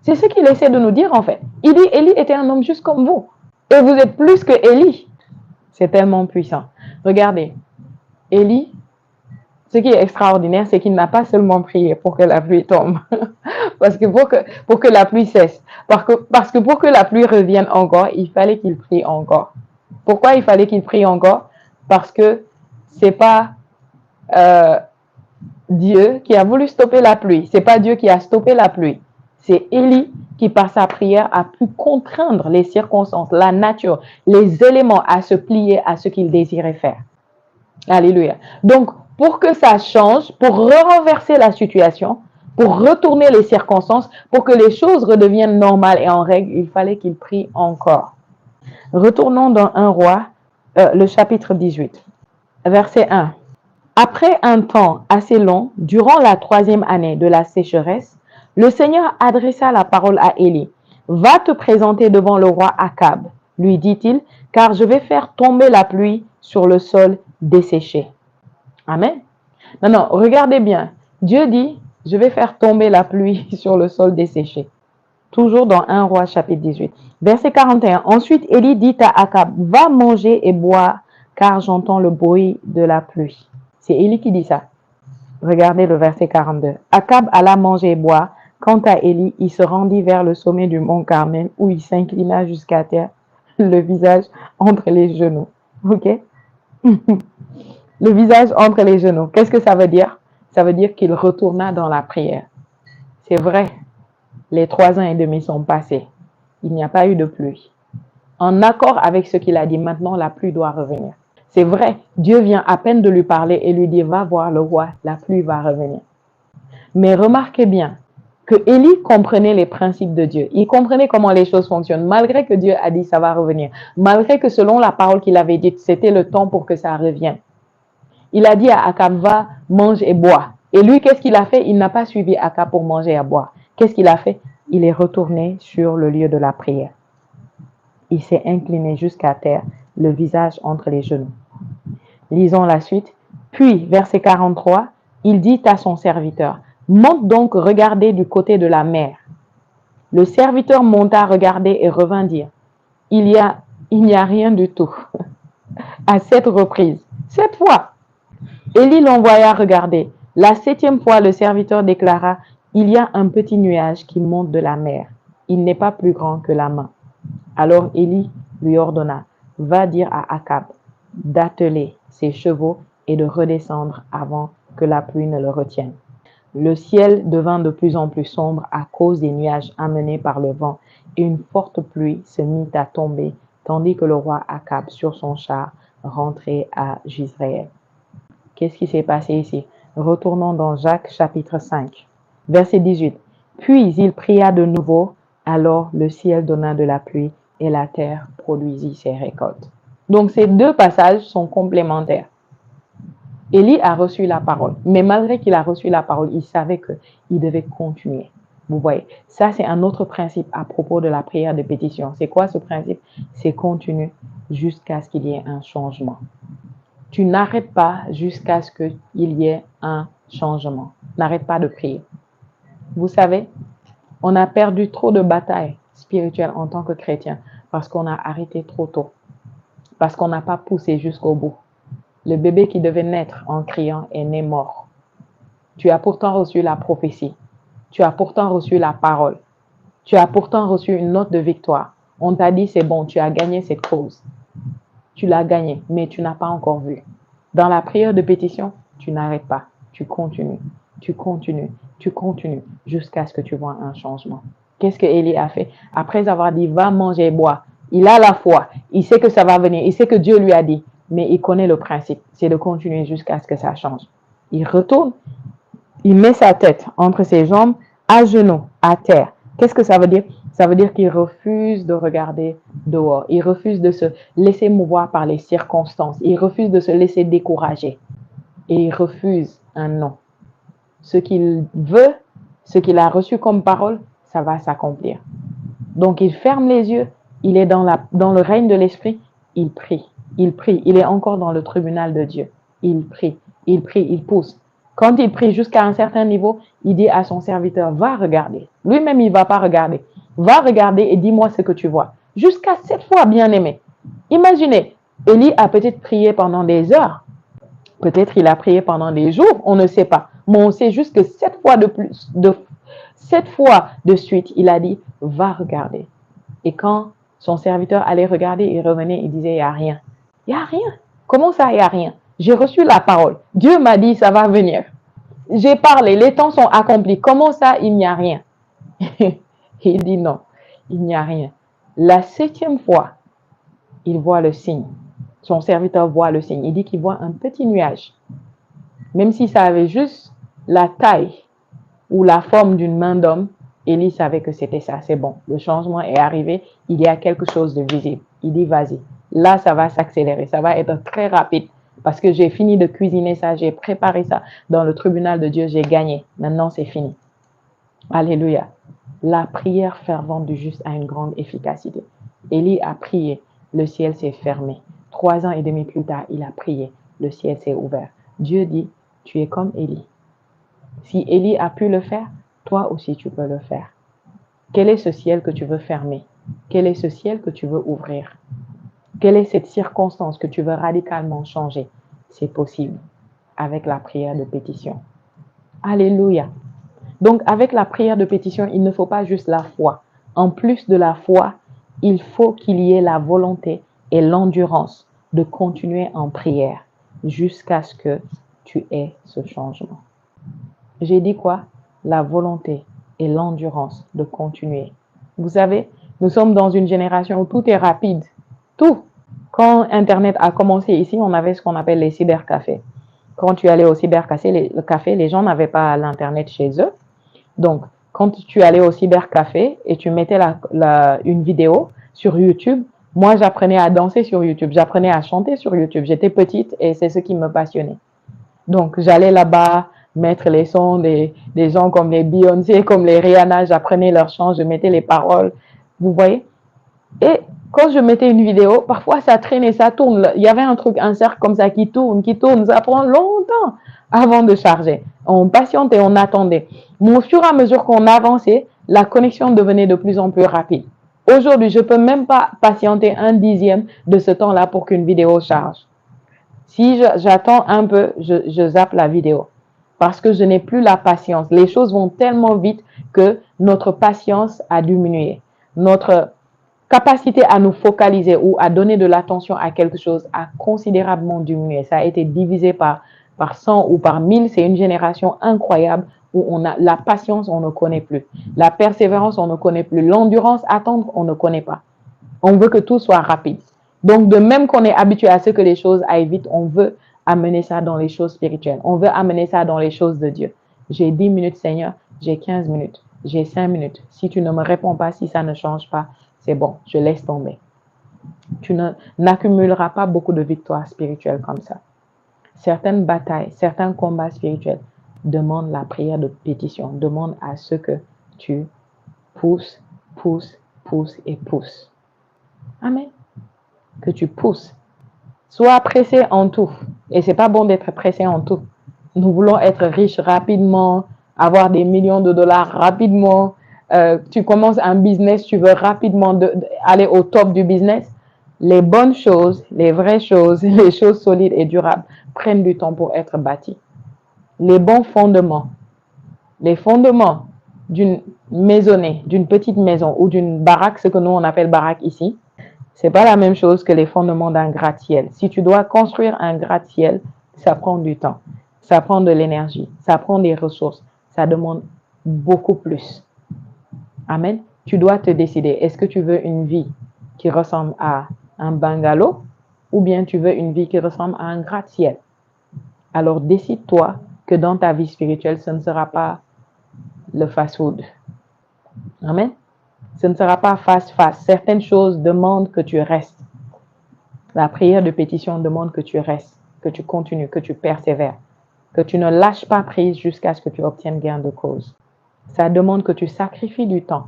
Speaker 1: C'est ce qu'il essaie de nous dire en fait. Il dit, Élie était un homme juste comme vous. Et vous êtes plus que Élie. C'est tellement puissant. Regardez, Élie, ce qui est extraordinaire, c'est qu'il n'a pas seulement prié pour que la pluie tombe. Parce que pour que la pluie cesse. Parce que pour que la pluie revienne encore, il fallait qu'il prie encore. Pourquoi il fallait qu'il prie encore? Parce que c'est pas euh, Dieu qui a voulu stopper la pluie. C'est pas Dieu qui a stoppé la pluie. C'est Élie qui, par sa prière, a pu contraindre les circonstances, la nature, les éléments à se plier à ce qu'il désirait faire. Alléluia. Donc, pour que ça change, pour renverser la situation, pour retourner les circonstances, pour que les choses redeviennent normales et en règle, il fallait qu'il prie encore. Retournons dans 1 Roi, le chapitre 18, verset 1. Après un temps assez long, durant la 3e année de la sécheresse, le Seigneur adressa la parole à Élie. Va te présenter devant le roi Akab, lui dit-il, car je vais faire tomber la pluie sur le sol desséché. Amen. Maintenant, regardez bien. Dieu dit, je vais faire tomber la pluie sur le sol desséché. Toujours dans 1 Roi chapitre 18. Verset 41. Ensuite, Élie dit à Akab, va manger et boire, car j'entends le bruit de la pluie. C'est Élie qui dit ça. Regardez le verset 42. Akab alla manger et boire. Quant à Élie, il se rendit vers le sommet du mont Carmel, où il s'inclina jusqu'à terre, le visage entre les genoux. Ok? Le visage entre les genoux. Qu'est-ce que ça veut dire? Ça veut dire qu'il retourna dans la prière. C'est vrai, les 3 ans et demi sont passés. Il n'y a pas eu de pluie. En accord avec ce qu'il a dit, maintenant la pluie doit revenir. C'est vrai, Dieu vient à peine de lui parler et lui dit, va voir le roi, la pluie va revenir. Mais remarquez bien que Élie comprenait les principes de Dieu. Il comprenait comment les choses fonctionnent, malgré que Dieu a dit ça va revenir. Malgré que selon la parole qu'il avait dite, c'était le temps pour que ça revienne. Il a dit à Akab, va, mange et bois. Et lui, qu'est-ce qu'il a fait? Il n'a pas suivi Akab pour manger et boire. Qu'est-ce qu'il a fait? Il est retourné sur le lieu de la prière. Il s'est incliné jusqu'à terre, le visage entre les genoux. Lisons la suite. Puis, verset 43, il dit à son serviteur, monte donc regarder du côté de la mer. Le serviteur monta regarder et revint dire, il n'y a rien du tout. À 7 reprises, 7 fois. Élie l'envoya regarder. La 7e fois, le serviteur déclara, il y a un petit nuage qui monte de la mer. Il n'est pas plus grand que la main. Alors Élie lui ordonna, va dire à Akab d'atteler ses chevaux et de redescendre avant que la pluie ne le retienne. Le ciel devint de plus en plus sombre à cause des nuages amenés par le vent, et une forte pluie se mit à tomber, tandis que le roi Akab, sur son char, rentrait à Jizréel. Qu'est-ce qui s'est passé ici? Retournons dans Jacques chapitre 5, verset 18. Puis il pria de nouveau, alors le ciel donna de la pluie et la terre produisit ses récoltes. Donc ces deux passages sont complémentaires. Élie a reçu la parole, mais malgré qu'il a reçu la parole, il savait qu'il devait continuer. Vous voyez, ça c'est un autre principe à propos de la prière de pétition. C'est quoi ce principe? C'est continuer jusqu'à ce qu'il y ait un changement. Tu n'arrêtes pas jusqu'à ce qu'il y ait un changement. N'arrête pas de prier. Vous savez, on a perdu trop de batailles spirituelles en tant que chrétien parce qu'on a arrêté trop tôt, parce qu'on n'a pas poussé jusqu'au bout. Le bébé qui devait naître en criant est né mort. Tu as pourtant reçu la prophétie. Tu as pourtant reçu la parole. Tu as pourtant reçu une note de victoire. On t'a dit c'est bon, tu as gagné cette cause. Tu l'as gagné, mais tu n'as pas encore vu. Dans la prière de pétition, tu n'arrêtes pas. Tu continues, tu continues, tu continues jusqu'à ce que tu vois un changement. Qu'est-ce que Élie a fait? Après avoir dit, va manger et boire, il a la foi. Il sait que ça va venir. Il sait que Dieu lui a dit. Mais il connaît le principe. C'est de continuer jusqu'à ce que ça change. Il retourne. Il met sa tête entre ses jambes, à genoux, à terre. Qu'est-ce que ça veut dire? Ça veut dire qu'il refuse de regarder dehors. Il refuse de se laisser mouvoir par les circonstances. Il refuse de se laisser décourager. Et il refuse un non. Ce qu'il veut, ce qu'il a reçu comme parole, ça va s'accomplir. Donc il ferme les yeux. Il est dans le règne de l'esprit. Il prie. Il prie. Il est encore dans le tribunal de Dieu. Il prie. Il prie. Il pousse. Quand il prie jusqu'à un certain niveau, il dit à son serviteur, va regarder. Lui-même, il ne va pas regarder. Va regarder et dis-moi ce que tu vois. Jusqu'à 7 fois, bien-aimé. Imaginez, Élie a peut-être prié pendant des heures. Peut-être il a prié pendant des jours, on ne sait pas. Mais on sait juste que 7 fois de suite, il a dit, va regarder. Et quand son serviteur allait regarder, il revenait, il disait, il n'y a rien. Il n'y a rien. Comment ça, il n'y a rien? J'ai reçu la parole. Dieu m'a dit, ça va venir. J'ai parlé, les temps sont accomplis. Comment ça, il n'y a rien? Il dit non, il n'y a rien. La 7e fois, il voit le signe. Son serviteur voit le signe. Il dit qu'il voit un petit nuage. Même si ça avait juste la taille ou la forme d'une main d'homme, Élie savait que c'était ça. C'est bon, le changement est arrivé. Il y a quelque chose de visible. Il dit, vas-y. Là, ça va s'accélérer. Ça va être très rapide. Parce que j'ai fini de cuisiner ça. J'ai préparé ça. Dans le tribunal de Dieu, j'ai gagné. Maintenant, c'est fini. Alléluia. La prière fervente du juste a une grande efficacité. Élie a prié. Le ciel s'est fermé. 3 ans et demi plus tard, il a prié. Le ciel s'est ouvert. Dieu dit, tu es comme Élie. Si Élie a pu le faire, toi aussi tu peux le faire. Quel est ce ciel que tu veux fermer? Quel est ce ciel que tu veux ouvrir? Quelle est cette circonstance que tu veux radicalement changer? C'est possible avec la prière de pétition. Alléluia. Donc avec la prière de pétition, il ne faut pas juste la foi. En plus de la foi, il faut qu'il y ait la volonté et l'endurance de continuer en prière jusqu'à ce que tu aies ce changement. J'ai dit quoi? La volonté et l'endurance de continuer. Vous savez, nous sommes dans une génération où tout est rapide. Tout. Quand Internet a commencé ici, on avait ce qu'on appelle les cybercafés. Quand tu allais au cybercafé, les gens n'avaient pas l'Internet chez eux. Donc, quand tu allais au cybercafé et tu mettais une vidéo sur YouTube, moi, j'apprenais à danser sur YouTube. J'apprenais à chanter sur YouTube. J'étais petite et c'est ce qui me passionnait. Donc, j'allais là-bas mettre les sons des gens comme les Beyoncé, comme les Rihanna. J'apprenais leurs chants, je mettais les paroles. Vous voyez? Et quand je mettais une vidéo, parfois ça traînait, ça tourne. Il y avait un cercle comme ça qui tourne. Ça prend longtemps avant de charger. On patientait, on attendait. Mais au fur et à mesure qu'on avançait, la connexion devenait de plus en plus rapide. Aujourd'hui, je ne peux même pas patienter 1/10 de ce temps-là pour qu'une vidéo charge. Si j'attends un peu, je zappe la vidéo parce que je n'ai plus la patience. Les choses vont tellement vite que notre patience a diminué. Notre capacité à nous focaliser ou à donner de l'attention à quelque chose a considérablement diminué. Ça a été divisé par 100 ou par 1000. C'est une génération incroyable où on a la patience, on ne connaît plus. La persévérance, on ne connaît plus. L'endurance, attendre, on ne connaît pas. On veut que tout soit rapide. Donc, de même qu'on est habitué à ce que les choses aillent vite, on veut amener ça dans les choses spirituelles. On veut amener ça dans les choses de Dieu. J'ai 10 minutes, Seigneur. J'ai 15 minutes. J'ai 5 minutes. Si tu ne me réponds pas, si ça ne change pas, c'est bon, je laisse tomber. Tu n'accumuleras pas beaucoup de victoires spirituelles comme ça. Certaines batailles, certains combats spirituels demandent la prière de pétition, demandent à ce que tu pousses, pousses, pousses et pousses. Amen. Que tu pousses. Sois pressé en tout. Et c'est pas bon d'être pressé en tout. Nous voulons être riches rapidement, avoir des millions de dollars rapidement. Tu commences un business, tu veux rapidement aller au top du business. Les bonnes choses, les vraies choses, les choses solides et durables prennent du temps pour être bâties. Les bons fondements, les fondements d'une maisonnée, d'une petite maison ou d'une baraque, ce que nous on appelle baraque ici, c'est pas la même chose que les fondements d'un gratte-ciel. Si tu dois construire un gratte-ciel, ça prend du temps, ça prend de l'énergie, ça prend des ressources, ça demande beaucoup plus. Amen. Tu dois te décider. Est-ce que tu veux une vie qui ressemble à un bungalow ou bien tu veux une vie qui ressemble à un gratte-ciel? Alors décide-toi que dans ta vie spirituelle, ce ne sera pas le fast-food. Amen. Ce ne sera pas fast-fast. Certaines choses demandent que tu restes. La prière de pétition demande que tu restes, que tu continues, que tu persévères, que tu ne lâches pas prise jusqu'à ce que tu obtiennes gain de cause. Ça demande que tu sacrifies du temps.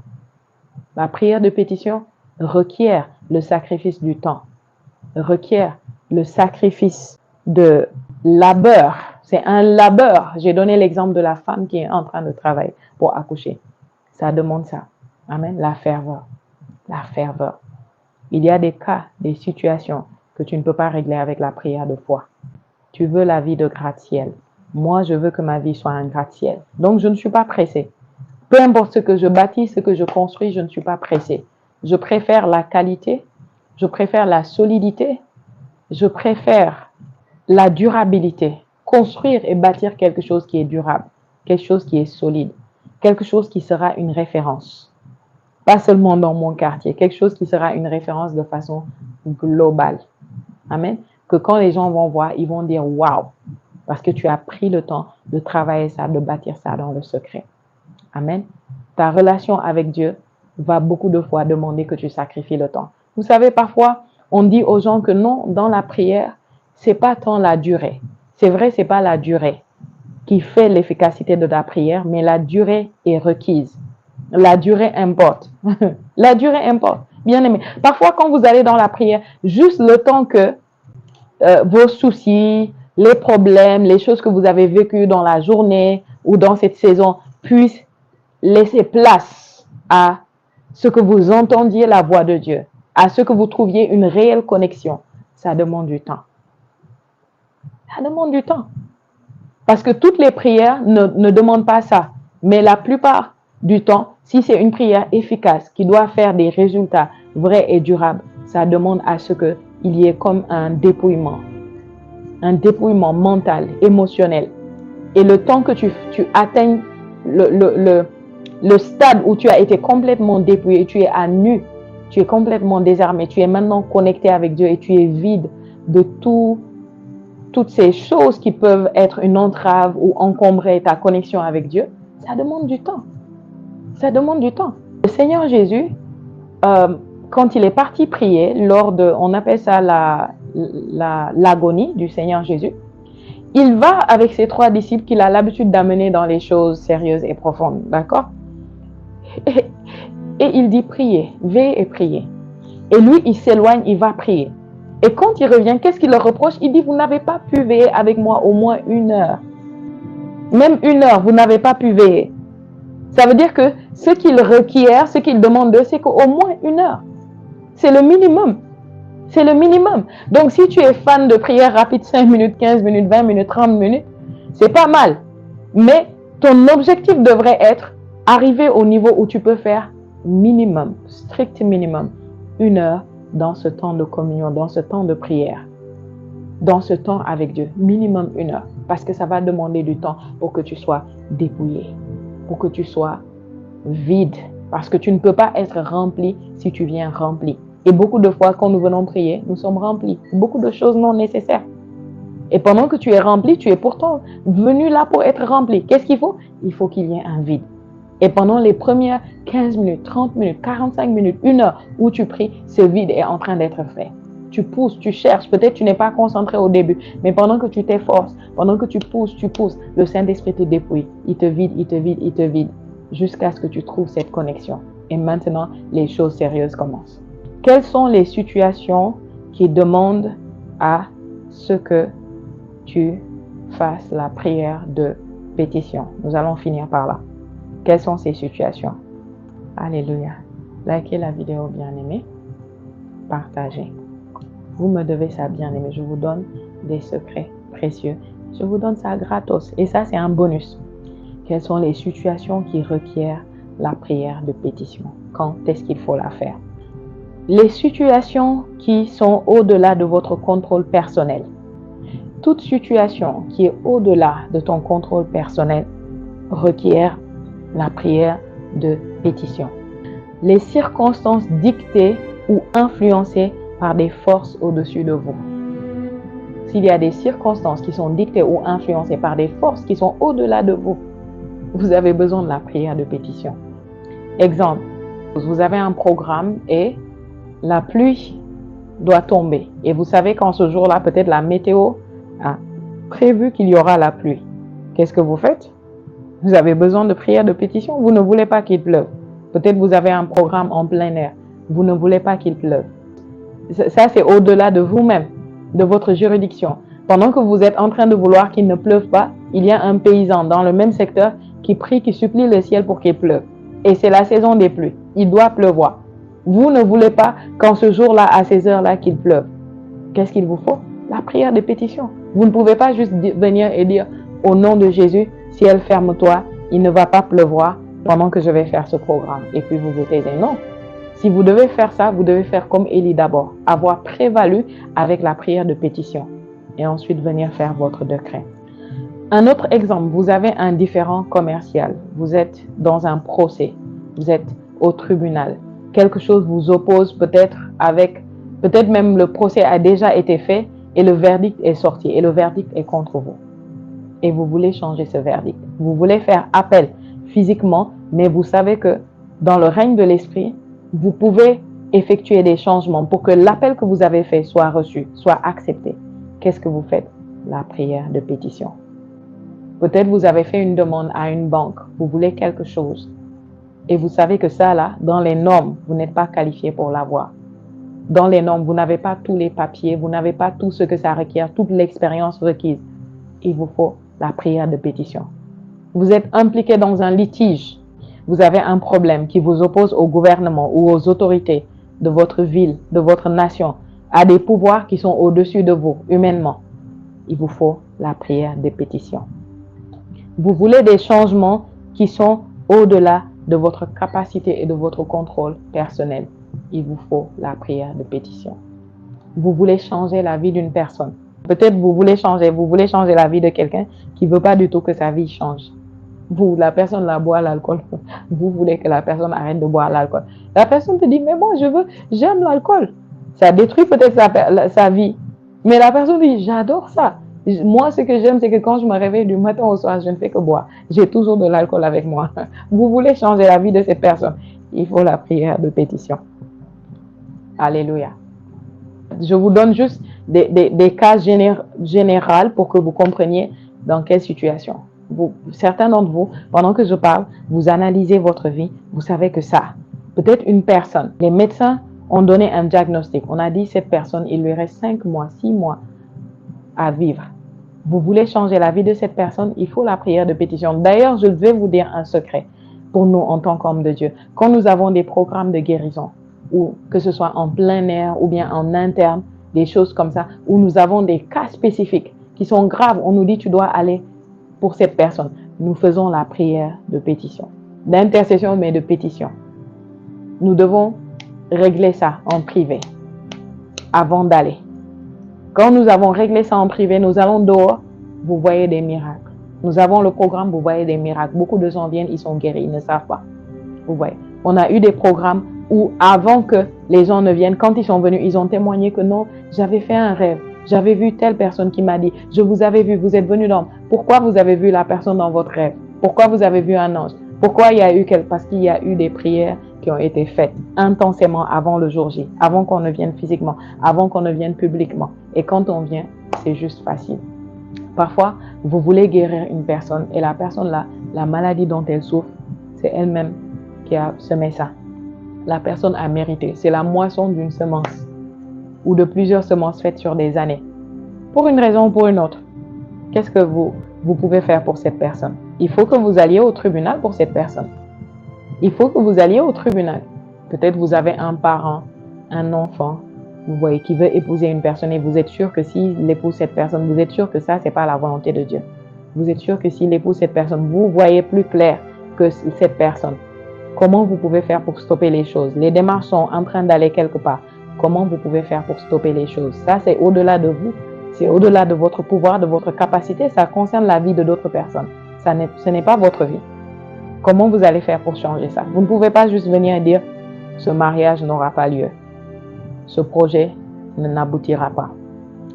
Speaker 1: La prière de pétition requiert le sacrifice du temps, requiert le sacrifice de labeur. C'est un labeur. J'ai donné l'exemple de la femme qui est en train de travailler pour accoucher. Ça demande ça. Amen. La ferveur. La ferveur. Il y a des cas, des situations que tu ne peux pas régler avec la prière de foi. Tu veux la vie de gratte-ciel. Moi, je veux que ma vie soit un gratte-ciel. Donc, je ne suis pas pressée. Peu importe ce que je bâtis, ce que je construis, je ne suis pas pressée. Je préfère la qualité, je préfère la solidité, je préfère la durabilité. Construire et bâtir quelque chose qui est durable, quelque chose qui est solide, quelque chose qui sera une référence. Pas seulement dans mon quartier, quelque chose qui sera une référence de façon globale. Amen. Que quand les gens vont voir, ils vont dire waouh, parce que tu as pris le temps de travailler ça, de bâtir ça dans le secret. Amen. Ta relation avec Dieu va beaucoup de fois demander que tu sacrifies le temps. Vous savez, parfois, on dit aux gens que non, dans la prière, c'est pas tant la durée. C'est vrai, c'est pas la durée qui fait l'efficacité de ta prière, mais la durée est requise. La durée importe. La durée importe. Bien aimé. Parfois, quand vous allez dans la prière, juste le temps que vos soucis, les problèmes, les choses que vous avez vécues dans la journée ou dans cette saison puissent laisser place à ce que vous entendiez la voix de Dieu, à ce que vous trouviez une réelle connexion. Ça demande du temps. Ça demande du temps. Parce que toutes les prières ne demandent pas ça. Mais la plupart du temps, si c'est une prière efficace qui doit faire des résultats vrais et durables, ça demande à ce qu'il y ait comme un dépouillement mental, émotionnel. Et le temps que tu atteignes le stade où tu as été complètement dépouillé, tu es à nu, tu es complètement désarmé, tu es maintenant connecté avec Dieu et tu es vide de toutes ces choses qui peuvent être une entrave ou encombrer ta connexion avec Dieu, ça demande du temps. Ça demande du temps. Le Seigneur Jésus, quand il est parti prier, on appelle ça l'agonie du Seigneur Jésus, il va avec ses 3 disciples qu'il a l'habitude d'amener dans les choses sérieuses et profondes, d'accord? Et il dit priez, veillez et priez. Et lui, il s'éloigne, il va prier. Et quand il revient, qu'est-ce qu'il leur reproche? Il dit, vous n'avez pas pu veiller avec moi au moins 1 heure. Même 1 heure, vous n'avez pas pu veiller. Ça veut dire que ce qu'il requiert, ce qu'il demande d'eux, c'est qu'au moins 1 heure. C'est le minimum. C'est le minimum. Donc, si tu es fan de prière rapide, 5 minutes, 15 minutes, 20 minutes, 30 minutes, c'est pas mal. Mais ton objectif devrait être arriver au niveau où tu peux faire minimum, strict minimum, 1 heure dans ce temps de communion, dans ce temps de prière, dans ce temps avec Dieu, minimum 1 heure. Parce que ça va demander du temps pour que tu sois dépouillé, pour que tu sois vide. Parce que tu ne peux pas être rempli si tu viens rempli. Et beaucoup de fois, quand nous venons prier, nous sommes remplis. Beaucoup de choses non nécessaires. Et pendant que tu es rempli, tu es pourtant venu là pour être rempli. Qu'est-ce qu'il faut? Il faut qu'il y ait un vide. Et pendant les premières 15 minutes, 30 minutes, 45 minutes, 1 heure où tu pries, ce vide est en train d'être fait. Tu pousses, tu cherches. Peut-être tu n'es pas concentré au début, mais pendant que tu t'efforces, pendant que tu pousses, le Saint-Esprit te dépouille. Il te vide, il te vide, il te vide, jusqu'à ce que tu trouves cette connexion. Et maintenant, les choses sérieuses commencent. Quelles sont les situations qui demandent à ce que tu fasses la prière de pétition? Nous allons finir par là. Quelles sont ces situations? Alléluia. Likez la vidéo, bien-aimé. Partagez. Vous me devez ça, bien-aimé. Je vous donne des secrets précieux. Je vous donne ça gratos. Et ça, c'est un bonus. Quelles sont les situations qui requièrent la prière de pétition? Quand est-ce qu'il faut la faire? Les situations qui sont au-delà de votre contrôle personnel. Toute situation qui est au-delà de ton contrôle personnel requiert la prière de pétition. Les circonstances dictées ou influencées par des forces au-dessus de vous. S'il y a des circonstances qui sont dictées ou influencées par des forces qui sont au-delà de vous, vous avez besoin de la prière de pétition. Exemple, vous avez un programme et la pluie doit tomber. Et vous savez qu'en ce jour-là, peut-être la météo a prévu qu'il y aura la pluie. Qu'est-ce que vous faites? Vous avez besoin de prière de pétition. Vous ne voulez pas qu'il pleuve. Peut-être vous avez un programme en plein air. Vous ne voulez pas qu'il pleuve. Ça, c'est au-delà de vous-même, de votre juridiction. Pendant que vous êtes en train de vouloir qu'il ne pleuve pas, il y a un paysan dans le même secteur qui prie, qui supplie le ciel pour qu'il pleuve. Et c'est la saison des pluies. Il doit pleuvoir. Vous ne voulez pas qu'en ce jour-là, à ces heures-là, qu'il pleuve. Qu'est-ce qu'il vous faut? La prière de pétition. Vous ne pouvez pas juste venir et dire, au nom de Jésus, ciel, ferme-toi, il ne va pas pleuvoir pendant que je vais faire ce programme. Et puis vous vous taisez. Non. Si vous devez faire ça, vous devez faire comme Élie d'abord. Avoir prévalu avec la prière de pétition. et ensuite venir faire votre décret. Un autre exemple, vous avez un différend commercial, vous êtes dans un procès, vous êtes au tribunal, quelque chose vous oppose peut-être même le procès a déjà été fait et le verdict est sorti et le verdict est contre vous. Et vous voulez changer ce verdict. Vous voulez faire appel physiquement, mais vous savez que dans le règne de l'esprit, vous pouvez effectuer des changements pour que l'appel que vous avez fait soit reçu, soit accepté. Qu'est-ce que vous faites? La prière de pétition. Peut-être vous avez fait une demande à une banque, vous voulez quelque chose et vous savez que ça là, dans les normes, vous n'êtes pas qualifié pour l'avoir. Dans les normes, vous n'avez pas tous les papiers, vous n'avez pas tout ce que ça requiert, toute l'expérience requise. Il vous faut la prière de pétition. Vous êtes impliqué dans un litige, vous avez un problème qui vous oppose au gouvernement ou aux autorités de votre ville, de votre nation, à des pouvoirs qui sont au-dessus de vous, humainement. Il vous faut la prière de pétition. Vous voulez des changements qui sont au-delà de votre capacité et de votre contrôle personnel. Il vous faut la prière de pétition. Vous voulez changer la vie d'une personne. Peut-être vous voulez changer la vie de quelqu'un qui ne veut pas du tout que sa vie change. Vous, la personne là boit l'alcool. Vous voulez que la personne arrête de boire l'alcool. La personne te dit, mais moi, j'aime l'alcool. Ça détruit peut-être sa vie. Mais la personne dit, j'adore ça. Moi, ce que j'aime, c'est que quand je me réveille du matin au soir, je ne fais que boire. J'ai toujours de l'alcool avec moi. Vous voulez changer la vie de cette personne. Il faut la prière de pétition. Alléluia. Je vous donne juste des cas généraux pour que vous compreniez dans quelle situation. Certains d'entre vous, pendant que je parle, vous analysez votre vie, vous savez que ça, peut-être une personne, les médecins ont donné un diagnostic. On a dit cette personne, il lui reste 5 mois, 6 mois à vivre. Vous voulez changer la vie de cette personne, il faut la prière de pétition. D'ailleurs, je vais vous dire un secret pour nous en tant qu'hommes de Dieu. Quand nous avons des programmes de guérison, ou que ce soit en plein air ou bien en interne, des choses comme ça, où nous avons des cas spécifiques qui sont graves, on nous dit tu dois aller pour cette personne. Nous faisons la prière de pétition, d'intercession mais de pétition. Nous devons régler ça en privé avant d'aller. Quand nous avons réglé ça en privé, nous allons dehors, vous voyez des miracles. Nous avons le programme, vous voyez des miracles. Beaucoup de gens viennent, ils sont guéris, ils ne savent pas. Vous voyez. On a eu des programmes où avant que les gens ne viennent, quand ils sont venus, ils ont témoigné que non, j'avais fait un rêve. J'avais vu telle personne qui m'a dit, je vous avais vu, vous êtes venu dans... Pourquoi vous avez vu la personne dans votre rêve? Pourquoi vous avez vu un ange? Pourquoi il y a eu Parce qu'il y a eu des prières qui ont été faites intensément avant le jour J, avant qu'on ne vienne physiquement, avant qu'on ne vienne publiquement. Et quand on vient, c'est juste facile. Parfois, vous voulez guérir une personne et la personne là, la maladie dont elle souffre, c'est elle-même qui a semé ça. La personne a mérité. C'est la moisson d'une semence ou de plusieurs semences faites sur des années. Pour une raison ou pour une autre, qu'est-ce que vous pouvez faire pour cette personne? Il faut que vous alliez au tribunal pour cette personne. Il faut que vous alliez au tribunal. Peut-être vous avez un parent, un enfant, vous voyez, qui veut épouser une personne et vous êtes sûr que s'il épouse cette personne, vous êtes sûr que ça, c'est pas la volonté de Dieu. Vous êtes sûr que s'il épouse cette personne, vous voyez plus clair que cette personne. Comment vous pouvez faire pour stopper les choses? Les démarches sont en train d'aller quelque part. Comment vous pouvez faire pour stopper les choses? Ça, c'est au-delà de vous. C'est au-delà de votre pouvoir, de votre capacité. Ça concerne la vie de d'autres personnes. Ce n'est pas votre vie. Comment vous allez faire pour changer ça? Vous ne pouvez pas juste venir et dire « ce mariage n'aura pas lieu. Ce projet n'aboutira pas.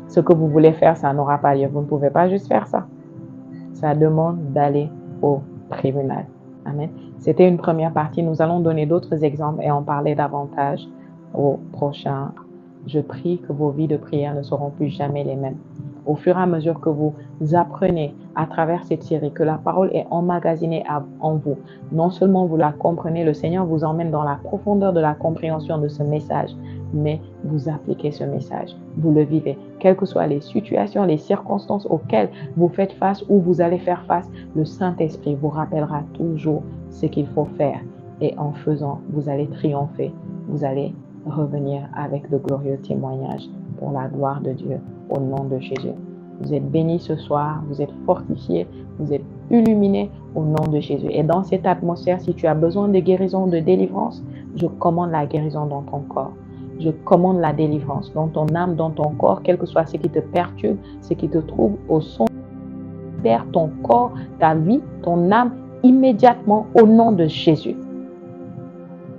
Speaker 1: Ce que vous voulez faire, ça n'aura pas lieu. » Vous ne pouvez pas juste faire ça. Ça demande d'aller au tribunal. Amen. C'était une première partie. Nous allons donner d'autres exemples et en parler davantage au prochain. Je prie que vos vies de prière ne seront plus jamais les mêmes. Au fur et à mesure que vous apprenez à travers cette série, que la parole est emmagasinée en vous, non seulement vous la comprenez, le Seigneur vous emmène dans la profondeur de la compréhension de ce message, mais vous appliquez ce message, vous le vivez. Quelles que soient les situations, les circonstances auxquelles vous faites face ou vous allez faire face, le Saint-Esprit vous rappellera toujours ce qu'il faut faire. Et en faisant, vous allez triompher, vous allez revenir avec de glorieux témoignages pour la gloire de Dieu, au nom de Jésus. Vous êtes bénis ce soir, vous êtes fortifiés, vous êtes illuminés au nom de Jésus. Et dans cette atmosphère, si tu as besoin de guérison, de délivrance, je commande la guérison dans ton corps. Je commande la délivrance dans ton âme, dans ton corps, quel que soit ce qui te perturbe, ce qui te trouble, au son, libère ton corps, ta vie, ton âme, immédiatement au nom de Jésus.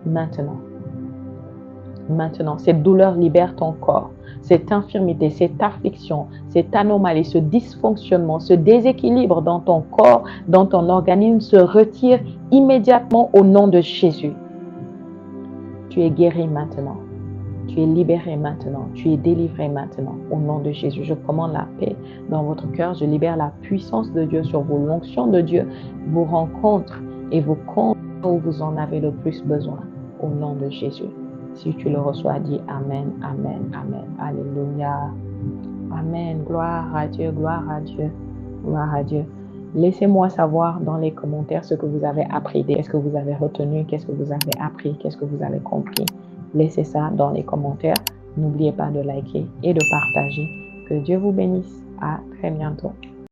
Speaker 1: Maintenant. Maintenant, cette douleur libère ton corps. Cette infirmité, cette affliction, cette anomalie, ce dysfonctionnement, ce déséquilibre dans ton corps, dans ton organisme se retire immédiatement au nom de Jésus. Tu es guéri maintenant. Tu es libéré maintenant. Tu es délivré maintenant au nom de Jésus. Je commande la paix dans votre cœur. Je libère la puissance de Dieu sur vous. L'onction de Dieu vous rencontre et vous conduit où vous en avez le plus besoin au nom de Jésus. Si tu le reçois, dis Amen, Amen, Amen. Alléluia. Amen. Gloire à Dieu, gloire à Dieu, gloire à Dieu. Laissez-moi savoir dans les commentaires ce que vous avez appris. Qu'est-ce que vous avez retenu? Qu'est-ce que vous avez appris? Qu'est-ce que vous avez compris? Laissez ça dans les commentaires. N'oubliez pas de liker et de partager. Que Dieu vous bénisse. À très bientôt.